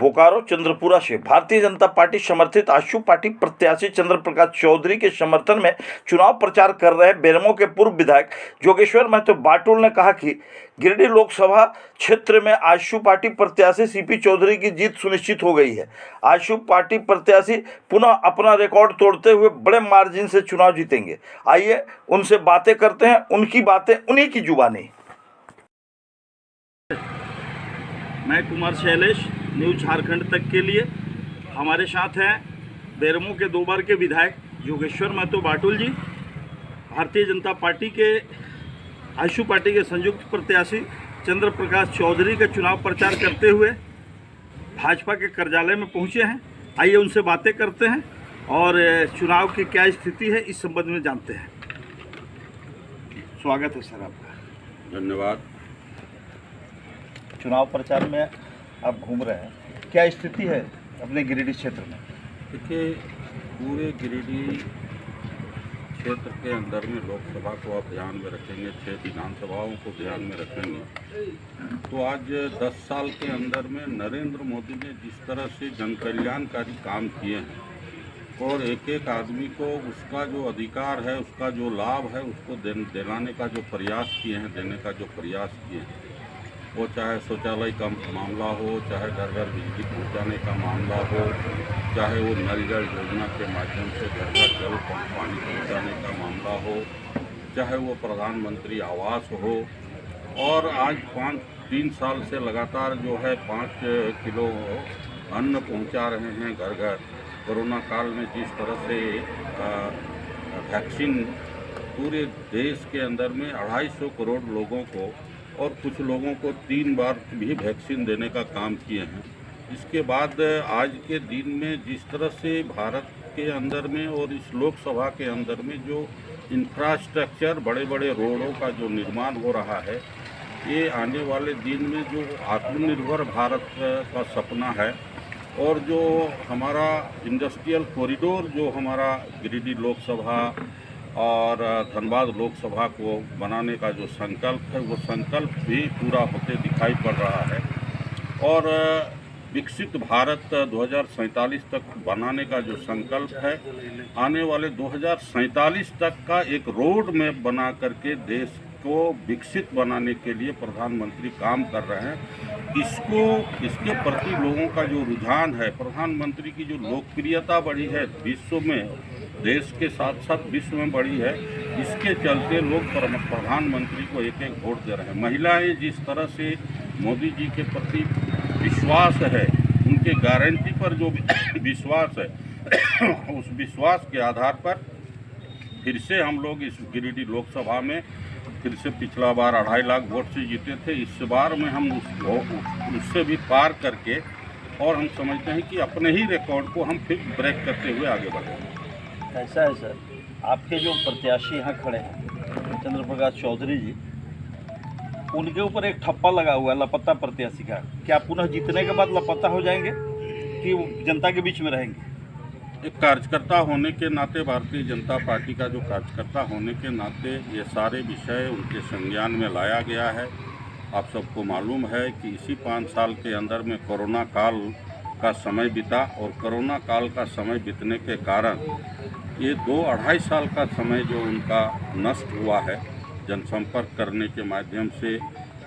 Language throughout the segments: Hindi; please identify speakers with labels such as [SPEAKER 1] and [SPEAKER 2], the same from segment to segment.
[SPEAKER 1] बोकारो चंद्रपुरा से भारतीय जनता पार्टी समर्थित आशु पार्टी प्रत्याशी चंद्र प्रकाश चौधरी के समर्थन में चुनाव प्रचार कर रहे बेरमो के पूर्व विधायक जोगेश्वर महतो बाटुल ने कहा कि गिरिडीह लोकसभा क्षेत्र में आशु पार्टी प्रत्याशी सीपी चौधरी की जीत सुनिश्चित हो गई है। आशु पार्टी प्रत्याशी पुनः अपना रिकॉर्ड तोड़ते हुए बड़े मार्जिन से चुनाव जीतेंगे। आइए उनसे बातें करते हैं, उनकी बातें उन्हीं की जुबानी। मैं कुमार शैलेश, न्यूज़ झारखंड तक के लिए। हमारे साथ हैं बेरमो के 2 बार के विधायक जोगेश्वर महतो बाटुल जी, भारतीय जनता पार्टी के आशु पार्टी के संयुक्त प्रत्याशी चंद्र प्रकाश चौधरी का चुनाव प्रचार करते हुए भाजपा के कार्यालय में पहुंचे हैं। आइए उनसे बातें करते हैं और चुनाव की क्या स्थिति है इस संबंध में जानते हैं। स्वागत है सर आपका।
[SPEAKER 2] धन्यवाद।
[SPEAKER 1] चुनाव प्रचार में आप घूम रहे हैं, क्या स्थिति है अपने गिरिडीह क्षेत्र में?
[SPEAKER 2] देखिए, पूरे गिरिडीह क्षेत्र के अंदर में लोकसभा को आप ध्यान में रखेंगे, 6 विधानसभाओं को ध्यान में रखेंगे, तो आज 10 साल के अंदर में नरेंद्र मोदी ने जिस तरह से जन कल्याणकारी काम किए हैं और एक एक आदमी को उसका जो अधिकार है, उसका जो लाभ है, उसको दिलाने का जो प्रयास किए हैं, देने का जो प्रयास किए हैं, वो चाहे शौचालय का मामला हो, चाहे घर घर बिजली पहुंचाने का मामला हो, चाहे वो नल जल योजना के माध्यम से घर घर जल पानी पहुंचाने का मामला हो, चाहे वो प्रधानमंत्री आवास हो, और आज 3 साल से लगातार जो है 5 किलो अन्न पहुंचा रहे हैं घर घर। कोरोना काल में जिस तरह से वैक्सीन पूरे देश के अंदर में 250 करोड़ लोगों को और कुछ लोगों को 3 बार भी वैक्सीन देने का काम किए हैं। इसके बाद आज के दिन में जिस तरह से भारत के अंदर में और इस लोकसभा के अंदर में जो इंफ्रास्ट्रक्चर, बड़े बड़े रोडों का जो निर्माण हो रहा है, ये आने वाले दिन में जो आत्मनिर्भर भारत का सपना है और जो हमारा इंडस्ट्रियल कॉरिडोर जो हमारा गिरिडीह लोकसभा और धनबाद लोकसभा को बनाने का जो संकल्प है, वो संकल्प भी पूरा होते दिखाई पड़ रहा है। और विकसित भारत 2047 तक बनाने का जो संकल्प है, आने वाले 2047 तक का एक रोड मैप बना करके देश को विकसित बनाने के लिए प्रधानमंत्री काम कर रहे हैं। इसके प्रति लोगों का जो रुझान है, प्रधानमंत्री की जो लोकप्रियता बढ़ी है विश्व में, देश के साथ साथ विश्व में बढ़ी है, इसके चलते लोग प्रधानमंत्री को एक एक वोट दे रहे हैं। महिलाएं जिस तरह से मोदी जी के प्रति विश्वास है, उनके गारंटी पर जो विश्वास है, उस विश्वास के आधार पर फिर से हम लोग इस गिरिडीह लोकसभा में फिर से पिछला बार 2.5 लाख वोट से जीते थे। इस बार में हम उससे भी पार करके, और हम समझते हैं कि अपने ही रिकॉर्ड को हम फिर ब्रेक करते हुए आगे बढ़ेंगे।
[SPEAKER 1] ऐसा है सर, आपके जो प्रत्याशी यहाँ खड़े हैं चंद्र प्रकाश चौधरी जी, उनके ऊपर एक ठप्पा लगा हुआ है लापता प्रत्याशी का। क्या पुनः जीतने के बाद लापता हो जाएंगे कि वो जनता के बीच में रहेंगे?
[SPEAKER 2] एक कार्यकर्ता होने के नाते, भारतीय जनता पार्टी का जो कार्यकर्ता होने के नाते ये सारे विषय उनके संज्ञान में लाया गया है। आप सबको मालूम है कि इसी 5 साल के अंदर में कोरोना काल का समय बीता, और कोरोना काल का समय बीतने के कारण ये 2-2.5 साल का समय जो उनका नष्ट हुआ है, जनसंपर्क करने के माध्यम से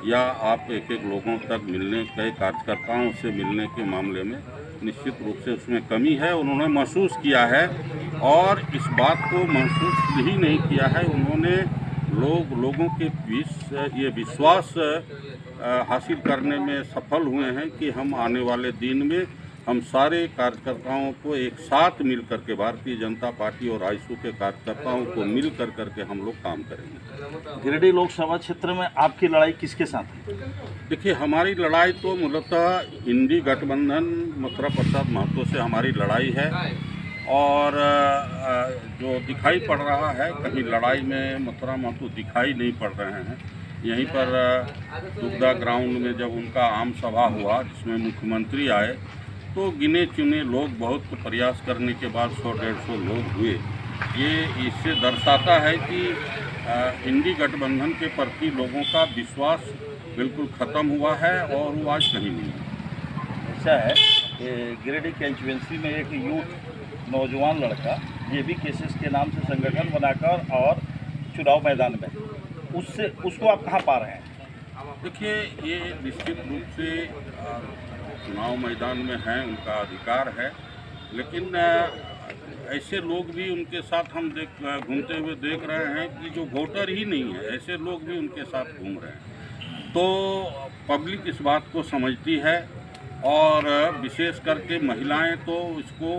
[SPEAKER 2] या आप एक एक लोगों तक मिलने, कई कार्यकर्ताओं से मिलने के मामले में निश्चित रूप से उसमें कमी है, उन्होंने महसूस किया है। और इस बात को महसूस ही नहीं किया है, उन्होंने लोगों के बीच ये विश्वास हासिल करने में सफल हुए हैं कि हम आने वाले दिन में हम सारे कार्यकर्ताओं को एक साथ मिल करके, भारतीय जनता पार्टी और आईसू के कार्यकर्ताओं को मिल करके हम लोग काम करेंगे।
[SPEAKER 1] गिरिडीह लोकसभा क्षेत्र में आपकी लड़ाई किसके साथ है?
[SPEAKER 2] देखिए, हमारी लड़ाई तो मूलतः इंडी गठबंधन मथुरा प्रसाद महतो से हमारी लड़ाई है, और जो दिखाई पड़ रहा है, कहीं लड़ाई में मथुरा महतो दिखाई नहीं पड़ रहे हैं। यहीं पर दुग्धा ग्राउंड में जब उनका आम सभा हुआ जिसमें मुख्यमंत्री आए, तो गिने चुने लोग, बहुत प्रयास करने के बाद 100-150 लोग हुए। ये इससे दर्शाता है कि इंडी गठबंधन के प्रति लोगों का विश्वास बिल्कुल ख़त्म हुआ है और वो आज कहीं नहीं है।
[SPEAKER 1] ऐसा है गिरिडीह कंस्टिट्यूंसी में एक यूथ नौजवान लड़का जेबी केसेस के नाम से संगठन बनाकर और चुनाव मैदान में उसको आप कहाँ पा रहे हैं?
[SPEAKER 2] देखिए, ये निश्चित रूप से चुनाव मैदान में हैं, उनका अधिकार है, लेकिन ऐसे लोग भी उनके साथ हम घूमते हुए देख रहे हैं कि जो वोटर ही नहीं है, ऐसे लोग भी उनके साथ घूम रहे हैं। तो पब्लिक इस बात को समझती है और विशेष करके महिलाएं तो इसको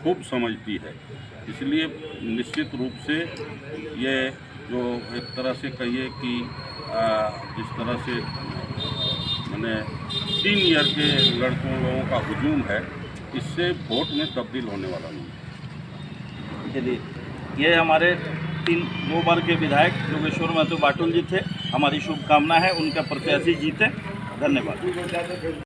[SPEAKER 2] खूब समझती है। इसलिए निश्चित रूप से ये जो एक तरह से कहिए कि जिस तरह से मैंने 3 ईयर के लोगों का हुजूम है, इससे वोट में तब्दील होने वाला नहीं है।
[SPEAKER 1] चलिए, ये हमारे 2 बार के विधायक योगेश्वर महतो बाटुल जी थे। हमारी शुभकामना है उनका प्रत्याशी जीते। धन्यवाद।